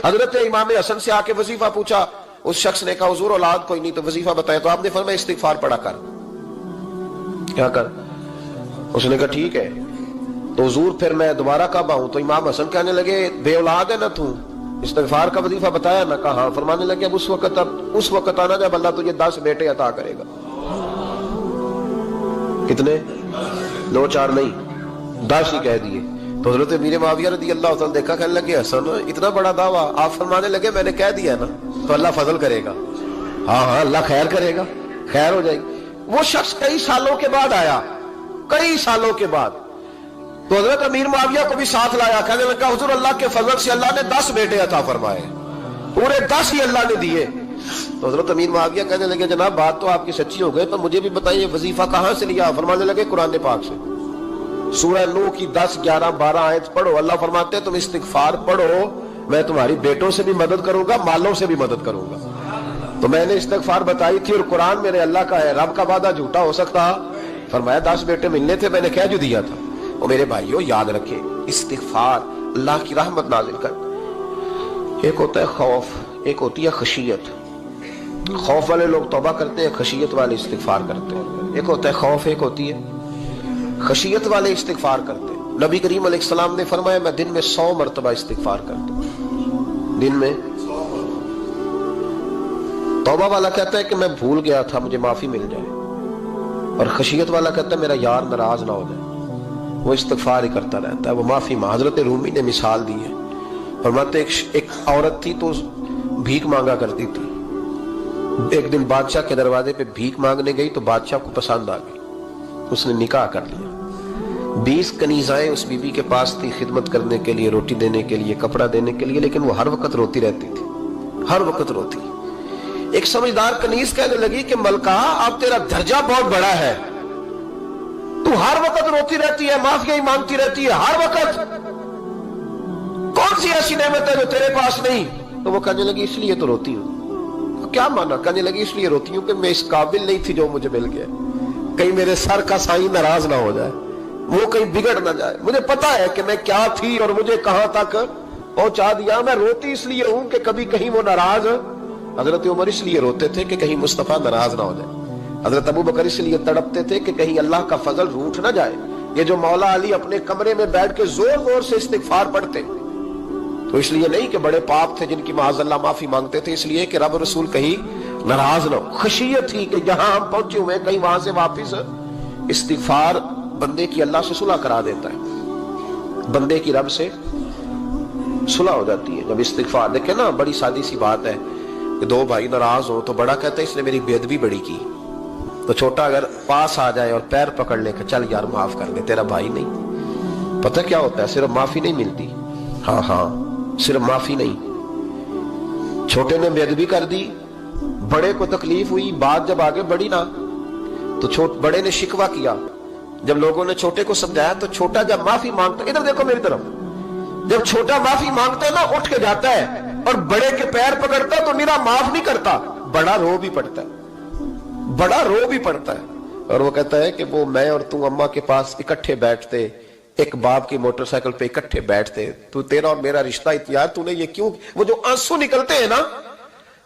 حضرت امام حسن سے آ کے وظیفہ پوچھا، اس شخص نے کہا حضور اولاد کوئی نہیں تو وظیفہ بتائے، تو آپ نے فرمایا استغفار پڑھا کر، کیا کر؟ اس نے کہا ٹھیک ہے، تو حضور پھر میں دوبارہ کب آؤں؟ تو امام حسن کہنے لگے بے اولاد ہے نا تو، استغفار کا وظیفہ بتایا نا؟ کہا ہاں۔ فرمانے لگے اب اس وقت آنا جب اللہ تجھے 10 بیٹے عطا کرے گا۔ کتنے؟ 2 4 نہیں، 10 ہی کہہ دیے۔ تو حضرت امیر معاویہ رضی اللہ تعالیٰ دیکھا، کہنے لگے حسن اتنا بڑا دعویٰ؟ آپ فرمانے لگے میں نے کہہ دیا نا تو اللہ فضل کرے گا، ہاں ہاں اللہ خیر کرے گا، خیر ہو جائے گی۔ وہ شخص کئی سالوں کے بعد آیا، کئی سالوں کے بعد، تو حضرت امیر معاویہ کو بھی ساتھ لایا، کہنے لگا حضور اللہ کے فضل سے اللہ نے 10 بیٹے عطا فرمائے، پورے 10 ہی اللہ نے دیے۔ تو حضرت امیر معاویہ کہنے لگے جناب بات تو آپ کی سچی ہو گئی، پر مجھے بھی بتائیے وظیفہ کہاں سے لیا؟ فرمانے لگے قرآن پاک سے، سورہ نوح کی 10 11 12 آیت پڑھو۔ اللہ فرماتے ہیں تم استغفار پڑھو، میں تمہاری بیٹوں سے بھی مدد کروں گا، مالوں سے بھی مدد کروں گا۔ تو میں نے استغفار بتائی تھی، اور قرآن میرے اللہ کا ہے، رب کا وعدہ جھوٹا ہو سکتا؟ فرمایا 10 بیٹے ملنے تھے، میں نے کہہ جو دیا تھا۔ اور میرے بھائیوں یاد رکھیں، استغفار اللہ کی رحمت نازل کر۔ ایک ہوتا ہے خوف، ایک ہوتی ہے خشیت۔ خوف والے لوگ توبہ کرتے ہیں، خشیت والے استغفار کرتے ہیں۔ ایک ہوتا ہے خوف، ایک ہوتی ہے خشیت والے استغفار کرتے ہیں۔ نبی کریم علیہ السلام نے فرمایا میں دن میں 100 مرتبہ استغفار کرتا ہوں، دن میں۔ توبہ والا کہتا ہے کہ میں بھول گیا تھا، مجھے معافی مل جائے، اور خشیت والا کہتا ہے میرا یار ناراض نہ ہو جائے، وہ استغفار ہی کرتا رہتا ہے، وہ معافی مانگ۔ حضرت رومی نے مثال دی ہے، فرماتے ایک عورت تھی تو بھیک مانگا کرتی تھی، ایک دن بادشاہ کے دروازے پہ بھیک مانگنے گئی تو بادشاہ کو پسند آ گئی، اس نے نکاح کر لیا۔ 20 کنیزائیں اس بی بی کے پاس تھی خدمت کرنے کے لیے، روٹی دینے کے لیے، کپڑا دینے کے لیے، لیکن وہ ہر وقت روتی رہتی تھی، ہر وقت روتی۔ ایک سمجھدار کنیز کہنے لگی کہ ملکہ اب تیرا درجہ بہت بڑا ہے، تو ہر وقت روتی رہتی ہے، معافیاں ہی مانگتی رہتی ہے ہر وقت، کون سی ایسی نعمت ہے جو تیرے پاس نہیں؟ تو وہ کہنے لگی اس لیے تو روتی ہوں۔ کیا مانا؟ کہنے لگی اس لیے روتی ہوں کہ میں اس قابل نہیں تھی جو مجھے مل گیا، کہیں میرے سر کا سائیں ناراض نہ ہو جائے، وہ کہیں بگڑ نہ جائے، مجھے پتا ہے کہ میں کیا تھی اور مجھے کہاں تک پہنچا دیا، میں روتی اس لیے ہوں کہ کبھی کہیں وہ ناراض۔ حضرت عمر اس لیے روتے تھے کہ کہیں مصطفیٰ ناراض نہ ہو جائے، حضرت ابو بکر اس لیے تڑپتے تھے کہ کہیں اللہ کا فضل روٹھ نہ جائے۔ یہ جو مولا علی اپنے کمرے میں بیٹھ کے زور زور سے استغفار پڑھتے تو اس لیے نہیں کہ بڑے پاپ تھے جن کی معاذ اللہ معافی مانگتے تھے، اس لیے کہ رب رسول کہیں ناراض نہ ہو۔ خشیت تھی کہ جہاں ہم پہنچے ہوئے کہیں وہاں سے واپس۔ استغفار بندے کی اللہ سے صلح کرا دیتا ہے، بندے کی رب سے صلح ہو جاتی ہے جب استغفار۔ دیکھیں نا بڑی سادی سی بات ہے کہ 2 بھائی ناراض ہو تو بڑا کہتا ہے اس نے میری بے ادبی بڑی کی، تو چھوٹا اگر پاس آ جائے اور پیر پکڑ لے کہ چل یار معاف کر دے، تیرا بھائی نہیں۔ پتہ کیا ہوتا ہے؟ صرف معافی نہیں ملتی، ہاں ہاں صرف معافی نہیں، چھوٹے نے بے ادبی کر دی، بڑے کو تکلیف ہوئی، بات جب آگے بڑھی نا تو بڑے نے شکوہ کیا، جب لوگوں نے چھوٹے کو سمجھایا تو چھوٹا جب معافی مانگتا، ادھر دیکھو میری طرف، جب چھوٹا معافی مانگتا ہے نا اٹھ کے جاتا ہے اور بڑے کے پیر پکڑتا ہے تو میرا معاف نہیں کرتا، بڑا رو بھی پڑتا ہے، بڑا رو بھی پڑتا ہے، اور وہ کہتا ہے کہ وہ میں اور تم اماں کے پاس اکٹھے بیٹھتے، ایک باپ کی موٹر سائیکل پہ اکٹھے بیٹھتے، تو تیرا اور میرا رشتہ یار تو نے یہ کیوں؟ وہ جو آنسو نکلتے ہیں نا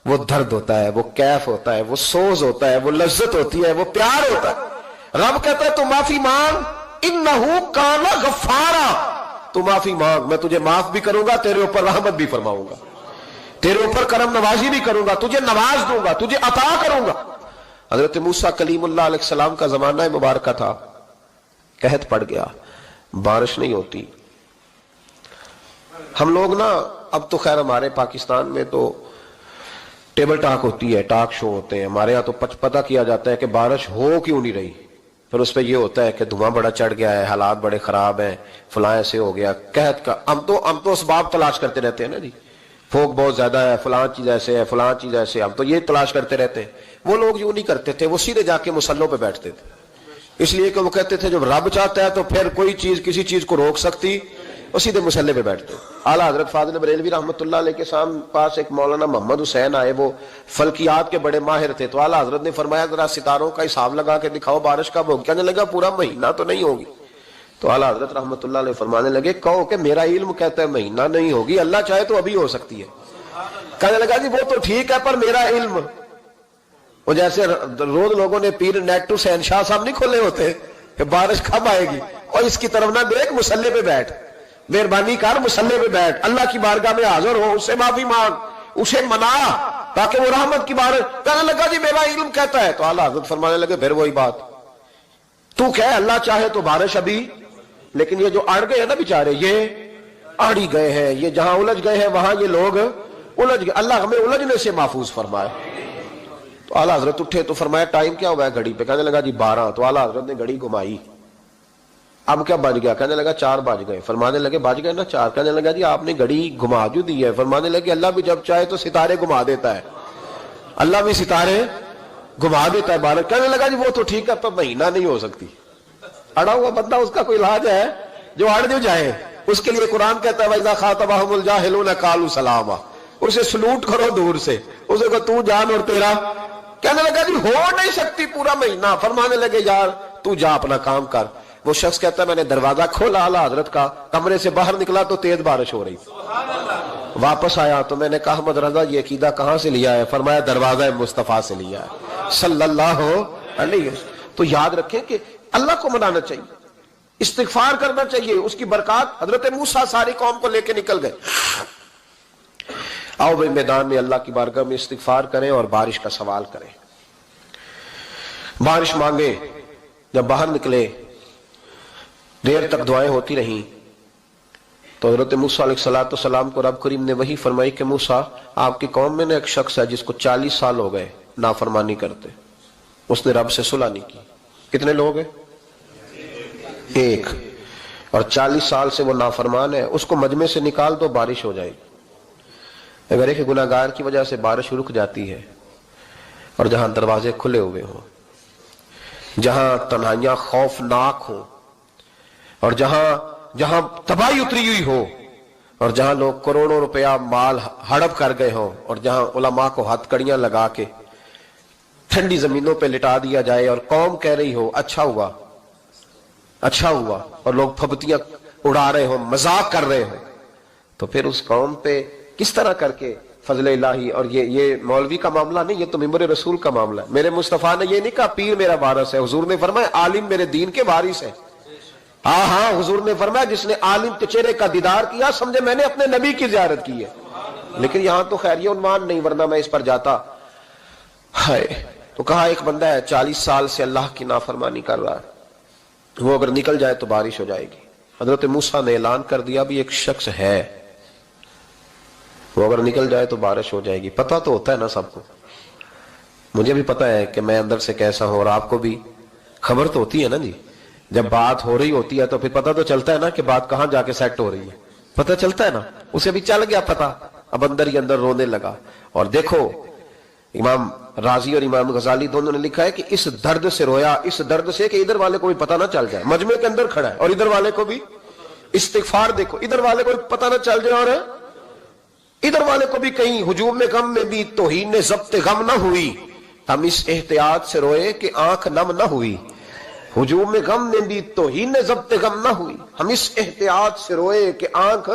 وہ درد ہوتا ہے، وہ کیف ہوتا ہے، وہ سوز ہوتا ہے، وہ لذت ہوتی ہے، وہ پیار ہوتا ہے۔ رب کہتا ہے تو معافی مانگ، انہو کان غفارا، تو معافی مانگ، میں تجھے معاف بھی کروں گا، تیرے اوپر رحمت بھی فرماؤں گا، تیرے اوپر کرم نوازی بھی کروں گا، تجھے نواز دوں گا، تجھے عطا کروں گا۔ حضرت موسیٰ کلیم اللہ علیہ السلام کا زمانہ مبارکہ تھا، قحط پڑ گیا، بارش نہیں ہوتی۔ ہم لوگ نا اب تو خیر ہمارے پاکستان میں تو ٹیبل ٹاک ہوتی ہے، ٹاک شو ہوتے ہیں، ہمارے ہاں تو پتہ کیا جاتا ہے کہ بارش ہو کیوں نہیں رہی، پھر اس پہ یہ ہوتا ہے کہ دھواں بڑا چڑھ گیا ہے، حالات بڑے خراب ہیں، فلاں ایسے ہو گیا، قحط کا۔ ہم تو اسباب تلاش کرتے رہتے ہیں نا جی، پھوک بہت زیادہ ہے، فلاں چیز ایسے ہے، فلاں چیز ایسے، ہم تو یہ تلاش کرتے رہتے ہیں۔ وہ لوگ یوں نہیں کرتے تھے، وہ سیدھے جا کے مسلوں پہ بیٹھتے تھے، اس لیے کہ وہ کہتے تھے جب رب چاہتا ہے تو پھر کوئی چیز کسی چیز کو روک سکتی، وہ سیدھے مسلے پہ بیٹھتے۔ اعلیٰ حضرت فاضل بریلوی رحمۃ اللہ علیہ کے پاس ایک مولانا محمد حسین آئے، وہ فلکیات کے بڑے ماہر تھے، تو اعلیٰ حضرت نے فرمایا ذرا ستاروں کا حساب لگا کے دکھاؤ بارش کب ہوگی؟ کہنے لگا پورا مہینہ تو نہیں ہوگی۔ تو اعلیٰ حضرت رحمت اللہ علیہ فرمانے لگے کہو کہ میرا علم کہتا ہے مہینہ نہیں ہوگی، اللہ چاہے تو ابھی ہو سکتی ہے۔ کہنے لگا جی وہ تو ٹھیک ہے پر میرا علم، وہ جیسے روز لوگوں نے پیر نیٹ ٹو شہنشاہ صاحب نہیں کھولے ہوتے کہ بارش کب آئے گی، اور اس کی طرف نہ دیکھ، مسلح پہ بیٹھ، مہربانی کر مسلح پہ بیٹھ، اللہ کی بارگاہ میں حاضر ہو، اس سے معافی مانگ، اسے منا تاکہ وہ رحمت کی بارش۔ کہنے لگا جی میرا علم کہتا ہے۔ تو اعلیٰ حضرت فرمانے لگے پھر وہی بات، تو کہہ اللہ چاہے تو بارش ابھی، لیکن یہ جو اڑ گئے ہیں نا بیچارے، یہ اڑ ہی گئے ہیں، یہ جہاں الجھ گئے ہیں وہاں یہ لوگ الجھ گئے، اللہ ہمیں الجھنے سے محفوظ فرمائے۔ تو اعلیٰ حضرت اٹھے تو فرمایا ٹائم کیا ہوا ہے گھڑی پہ؟ کہنے لگا جی 12۔ تو اعلیٰ حضرت نے گھڑی گھمائی، اب کیا بج گیا؟ کہنے لگا 4 بج گئے۔ فرمانے لگے بج گئے نا 4؟ کہنے لگا جی آپ نے گھڑی گھما جو دی ہے۔ فرمانے لگے اللہ بھی جب چاہے تو ستارے گھما دیتا ہے، اللہ بھی ستارے گھما دیتا ہے بارش۔ کہنے لگا جی وہ تو ٹھیک ہے پر مہینہ نہیں ہو سکتی، اڑا ہوا بندہ اس کا کوئی علاج ہے جو اڑ جو جائے، اس کے لیے قرآن کہتا ہے وَإِذَا خَاطَبَهُمُ الْجَاهِلُونَ قَالُوا سَلَامًا، اسے سلوٹ کرو دور سے، اسے کو تو جان اور تیرا۔ کہنے لگا جی ہو نہیں سکتی پورا مہینہ۔ فرمانے لگے یار تو جا اپنا کام کر۔ وہ شخص کہتا ہے میں نے دروازہ کھولا اعلیٰ حضرت کا، کمرے سے باہر نکلا تو تیز بارش ہو رہی، واپس آیا تو میں نے کہا احمد رضا یہ عقیدہ کہاں سے لیا ہے؟ فرمایا دروازہ مصطفیٰ سے لیا ہے صلی اللہ علیہ وسلم۔ تو یاد رکھیں کہ اللہ کو منانا چاہیے، استغفار کرنا چاہیے، اس کی برکات۔ حضرت موسیٰ ساری قوم کو لے کے نکل گئے، آؤ بھائی میدان میں اللہ کی بارگاہ میں استغفار کریں اور بارش کا سوال کریں، بارش مانگے۔ جب باہر نکلے دیر تک دعائیں ہوتی رہیں تو حضرت موسیٰ علیہ السلام کو رب کریم نے وحی فرمائی کہ موسیٰ آپ کی قوم میں نے ایک شخص ہے جس کو 40 سال ہو گئے نافرمانی کرتے، اس نے رب سے صلح نہیں کی۔ کتنے لوگ ہیں؟ ایک، اور 40 سال سے وہ نافرمان ہے، اس کو مجمع سے نکال دو بارش ہو جائے گی۔ اگر ایک گناہگار کی وجہ سے بارش رک جاتی ہے اور جہاں دروازے کھلے ہوئے ہوں، جہاں تنہائیاں خوفناک ہوں، اور جہاں تباہی اتری ہوئی ہو، اور جہاں لوگ کروڑوں روپیہ مال ہڑپ کر گئے ہوں، اور جہاں علماء کو ہتھ کڑیاں لگا کے ٹھنڈی زمینوں پہ لٹا دیا جائے اور قوم کہہ رہی ہو اچھا ہوا اچھا ہوا، اور لوگ پھبتیاں اڑا رہے ہوں، مذاق کر رہے ہوں، تو پھر اس قوم پہ کس طرح کر کے فضل الہی۔ اور یہ مولوی کا معاملہ نہیں، یہ تو ممبر رسول کا معاملہ ہے۔ میرے مصطفیٰ نے یہ نہیں کہا پیر میرا وارث ہے، حضور نے فرمایا عالم میرے دین کے وارث ہے۔ ہاں حضور نے فرمایا جس نے عالم کے چہرے کا دیدار کیا سمجھے میں نے اپنے نبی کی زیارت کی ہے۔ لیکن یہاں تو خیر یہ عنوان نہیں، ورنہ میں اس پر جاتا ہے۔ تو کہا ایک بندہ ہے 40 سال سے اللہ کی نافرمانی کر رہا ہے، وہ اگر نکل جائے تو بارش ہو جائے گی۔ حضرت موسیٰ نے اعلان کر دیا بھی ایک شخص ہے، وہ اگر نکل جائے تو بارش ہو جائے گی۔ پتہ تو ہوتا ہے نا سب کو، مجھے بھی پتہ ہے کہ میں اندر سے کیسا ہوں، اور آپ کو بھی خبر تو ہوتی ہے نا جی۔ جب بات ہو رہی ہوتی ہے تو پھر پتہ تو چلتا ہے نا کہ بات کہاں جا کے سیٹ ہو رہی ہے، پتہ چلتا ہے نا۔ اسے بھی چل گیا پتہ، اب اندر ہی اندر رونے لگا۔ اور دیکھو امام رازی اور امام غزالی دونوں نے لکھا ہے کہ اس درد سے رویا، اس درد سے کہ ادھر والے کو بھی پتہ نہ چل جائے، مجمع کے اندر کھڑا ہے اور ادھر والے کو بھی استغفار، دیکھو ادھر والے کو بھی پتہ نہ چل جائے اور ادھر والے کو بھی کہیں ہجوم میں غم میں بھی توہین ضبط غم نہ ہوئی، ہم اس احتیاط سے روئے کہ آنکھ نم نہ ہوئی۔ ہجوم میں غم میں بھی توہین ضبط غم نہ ہوئی، ہم اس احتیاط سے روئے کہ آنکھ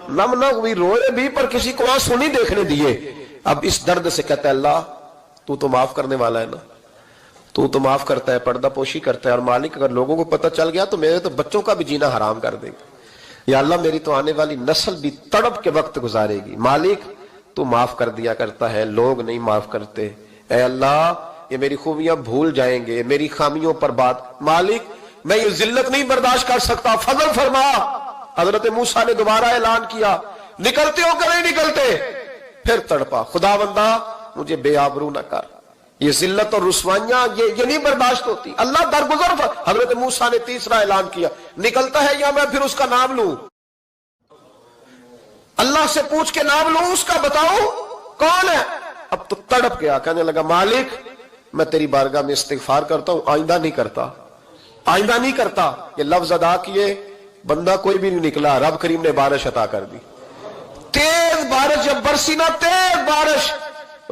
نم نہ ہوئی، روئے بھی پر کسی کو آنسو نہیں دیکھنے دیے۔ اب اس درد سے کہتا ہے اللہ تو معاف کرنے والا ہے نا، تو معاف کرتا ہے، پردہ پوشی کرتا ہے، اور مالک اگر لوگوں کو پتہ چل گیا تو میرے تو بچوں کا بھی جینا حرام کر دے گا، یا اللہ میری تو آنے والی نسل بھی تڑپ کے وقت گزارے گی۔ مالک تو معاف کر دیا کرتا ہے، لوگ نہیں معاف کرتے، اے اللہ یہ میری خوبیاں بھول جائیں گے، میری خامیوں پر بات، مالک میں یہ ذلت نہیں برداشت کر سکتا، فضل فرما۔ حضرت موسیٰ نے دوبارہ اعلان کیا نکلتے ہو کہ نہیں نکلتے؟ پھر تڑپا، خدا بندہ مجھے بے آبرو نہ کر، یہ ذلت اور رسوائیاں یہ نہیں برداشت ہوتی، اللہ درگزر۔ حضرت موسیٰ نے تیسرا اعلان کیا نکلتا ہے یا میں پھر اس کا نام لوں، اللہ سے پوچھ کے نام لوں اس کا، بتاؤ کون ہے؟ اب تو تڑپ گیا، کہنے لگا مالک میں تیری بارگاہ میں استغفار کرتا ہوں، آئندہ نہیں کرتا، آئندہ نہیں کرتا۔ یہ لفظ ادا کیے، بندہ کوئی بھی نہیں نکلا، رب کریم نے بارش عطا کر دی، تیز بارش جب برسی نا، تیز بارش،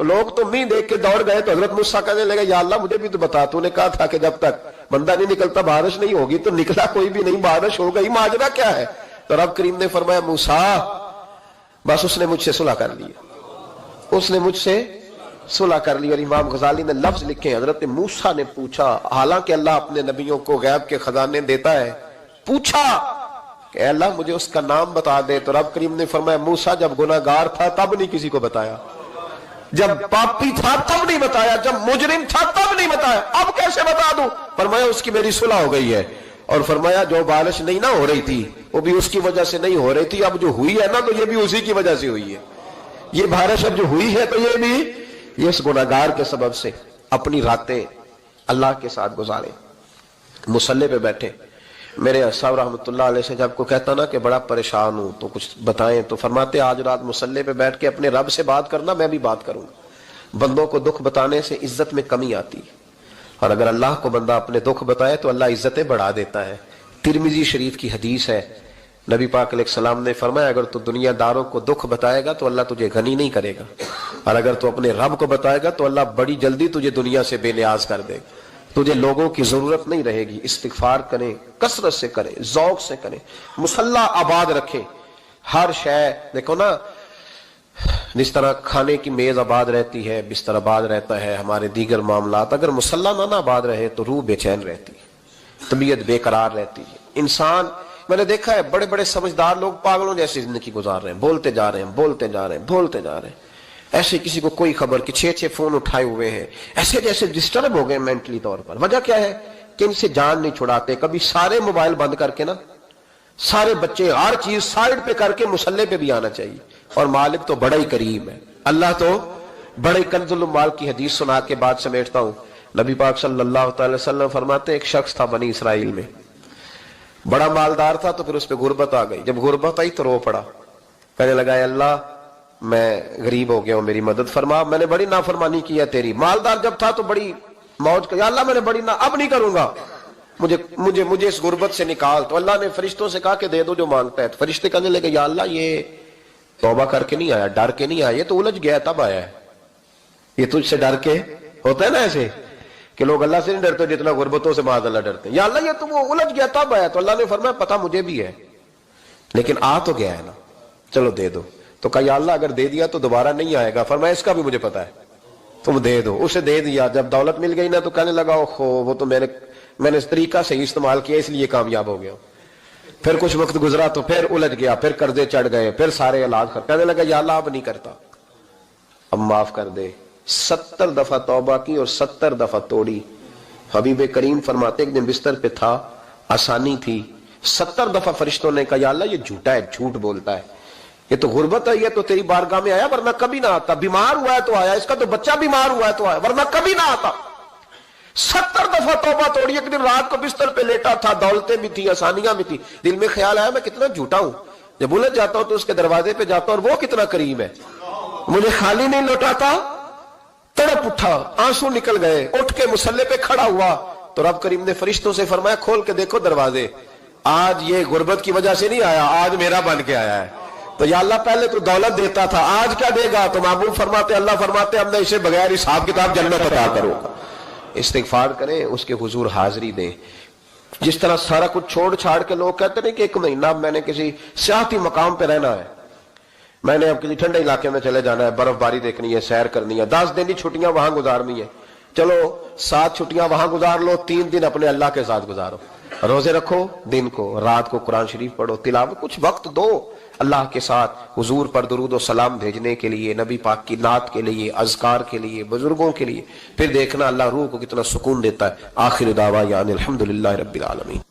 لوگ تو مین دیکھ کے دوڑ گئے۔ تو حضرت موسیٰ کہنے لگے یا اللہ مجھے بھی تو بتا، تو نے کہا تھا کہ جب تک بندہ نہیں نکلتا بارش نہیں ہوگی، تو نکلا کوئی بھی نہیں، بارش ہو گئی، ماجرا کیا ہے؟ تو رب کریم نے فرمایا موسیٰ بس اس نے مجھ سے صلح کر لی، اس نے مجھ سے صلح کر لی۔ اور امام غزالی نے لفظ لکھے، حضرت موسیٰ نے پوچھا، حالانکہ اللہ اپنے نبیوں کو غیب کے خزانے دیتا ہے، پوچھا کہ اے اللہ مجھے اس کا نام بتا دے، تو رب کریم نے فرمایا موسیٰ جب گناہگار تھا تب نہیں کسی کو بتایا، جب پاپی تھا تب نہیں بتایا، جب مجرم تھا تب نہیں بتایا، اب کیسے بتا دوں؟ فرمایا اس کی میری صلح ہو گئی ہے، اور فرمایا جو بارش نہیں نہ ہو رہی تھی وہ بھی اس کی وجہ سے نہیں ہو رہی تھی، اب جو ہوئی ہے نا تو یہ بھی اسی کی وجہ سے ہوئی ہے، یہ بارش اب جو ہوئی ہے تو یہ بھی یہ اس گناہگار کے سبب سے۔ اپنی راتیں اللہ کے ساتھ گزارے، مصلی پہ بیٹھے۔ میرے صاحب رحمۃ اللہ علیہ سے جب کو کہتا نا کہ بڑا پریشان ہوں تو کچھ بتائیں، تو فرماتے آج رات مصلی پہ بیٹھ کے اپنے رب سے بات کرنا، میں بھی بات کروں گا۔ بندوں کو دکھ بتانے سے عزت میں کمی آتی ہے، اور اگر اللہ کو بندہ اپنے دکھ بتائے تو اللہ عزتیں بڑھا دیتا ہے۔ ترمذی شریف کی حدیث ہے، نبی پاک علیہ السلام نے فرمایا اگر تو دنیا داروں کو دکھ بتائے گا تو اللہ تجھے غنی نہیں کرے گا، اور اگر تو اپنے رب کو بتائے گا تو اللہ بڑی جلدی تجھے دنیا سے بے نیاز کر دے گا، تجھے لوگوں کی ضرورت نہیں رہے گی۔ استغفار کریں، کثرت سے کریں، ذوق سے کریں، مصلی آباد رکھیں، ہر شے دیکھو نا، جس طرح کھانے کی میز آباد رہتی ہے، بستر آباد رہتا ہے، ہمارے دیگر معاملات، اگر مصلی نہ آباد رہے تو روح بے چین رہتی ہے، طبیعت بے قرار رہتی ہے۔ انسان میں نے دیکھا ہے بڑے بڑے سمجھدار لوگ پاگلوں جیسی زندگی گزار رہے ہیں، بولتے جا رہے ہیں، بولتے جا رہے ہیں، بولتے جا رہے ہیں، ایسے کسی کو کوئی خبر کہ 6 فون اٹھائے ہوئے ہیں، ایسے جیسے ڈسٹرب ہو گئے مینٹلی طور پر۔ وجہ کیا ہے کہ ان سے جان نہیں چھڑاتے۔ کبھی سارے موبائل بند کر کے نا، سارے بچے ہر چیز سائڈ پہ کر کے مصلی پہ بھی آنا چاہیے، اور مالک تو بڑا ہی کریم ہے، اللہ تو بڑے کنز المال کی حدیث سنا کے بعد سمیٹتا ہوں۔ نبی پاک صلی اللہ تعالی وسلم فرماتے ہیں ایک شخص تھا بنی اسرائیل میں، بڑا مالدار تھا، تو پھر اس پہ غربت آ گئی۔ جب غربت آئی تو رو پڑا، کہنے لگا اے اللہ میں غریب ہو گیا ہوں، میری مدد فرما، میں نے بڑی نافرمانی کی ہے تیری۔ مالدار جب تھا تو بڑی موج کر، یا اللہ میں نے بڑی اب نہیں کروں گا، مجھے اس غربت سے نکال۔ تو اللہ نے فرشتوں سے کہا کہ دے دو جو مانگتا ہے۔ تو فرشتے کہنے لگے یا اللہ یہ توبہ کر کے نہیں آیا، ڈر کے نہیں آیا، یہ تو الجھ گیا تب آیا ہے، یہ تجھ سے ڈر کے ہوتا ہے نا ایسے کہ لوگ اللہ سے نہیں ڈرتے جتنا غربتوں سے معاذ اللہ ڈرتے ہیں۔ یا اللہ یہ تو وہ الجھ گیا تب آیا۔ تو اللہ نے فرمایا پتہ مجھے بھی ہے، لیکن آ تو گیا ہے نا، چلو دے دو۔ تو کہا یا اللہ اگر دے دیا تو دوبارہ نہیں آئے گا۔ فرمایا اس کا بھی مجھے پتا ہے، تم دے دو۔ اسے دے دیا۔ جب دولت مل گئی نا تو کہنے لگا اوہو وہ تو میں نے اس طریقہ سے استعمال کیا اس لیے کامیاب ہو گیا۔ پھر کچھ وقت گزرا تو پھر الجھ گیا، پھر قرضے چڑھ گئے، پھر سارے علاج کر، کہنے لگا یا اللہ اب نہیں کرتا، اب معاف کر دے۔ 70 دفعہ توبہ کی اور 70 دفعہ توڑی۔ حبیب کریم فرماتے ایک دن بستر پہ تھا، آسانی تھی، 70 دفعہ فرشتوں نے کہا یا اللہ یہ جھوٹا ہے، جھوٹ بولتا ہے، یہ تو غربت ہے، یہ تو تیری بارگاہ میں آیا ورنہ کبھی نہ آتا، بیمار ہوا ہے تو آیا، اس کا تو بچہ بیمار ہوا ہے تو آیا ورنہ کبھی نہ آتا۔ 70 دفعہ توبہ توڑی۔ ایک دن رات کو بستر پہ لیٹا تھا، دولتیں بھی تھی، آسانیاں بھی تھی، دل میں خیال آیا میں کتنا جھوٹا ہوں، جب الجھ جاتا ہوں تو اس کے دروازے پہ جاتا ہوں اور وہ کتنا کریم ہے، مجھے خالی نہیں لوٹاتا۔ تڑپ اٹھا، آنسو نکل گئے، اٹھ کے مصلی پہ کھڑا ہوا تو رب کریم نے فرشتوں سے فرمایا کھول کے دیکھو دروازے، آج یہ غربت کی وجہ سے نہیں آیا، آج میرا بن کے آیا ہے۔ تو یا اللہ پہلے تو دولت دیتا تھا، آج کیا دے گا؟ تو محبوب فرماتے اللہ فرماتے اب میں اسے بغیر حساب کتاب جنت عطا کروں گا۔ استغفار کریں، اس کے حضور حاضری دیں۔ جس طرح سارا کچھ چھوڑ چھاڑ کے لوگ کہتے ہیں کہ 1 مہینہ میں نے کسی سیاحتی مقام پہ رہنا ہے، میں نے اب کسی ٹھنڈے علاقے میں چلے جانا ہے، برف باری دیکھنی ہے، سیر کرنی ہے، 10 دن کی چھٹیاں وہاں گزارنی ہے، چلو 7 چھٹیاں وہاں گزار لو، 3 دن اپنے اللہ کے ساتھ گزارو، روزے رکھو، دن کو رات کو قرآن شریف پڑھو، تلاوت، کچھ وقت دو اللہ کے ساتھ حضور پر درود و سلام بھیجنے کے لیے، نبی پاک کی نعت کے لیے، اذکار کے لیے، بزرگوں کے لیے، پھر دیکھنا اللہ روح کو کتنا سکون دیتا ہے۔ آخر دعوانا الحمدللہ رب العالمین۔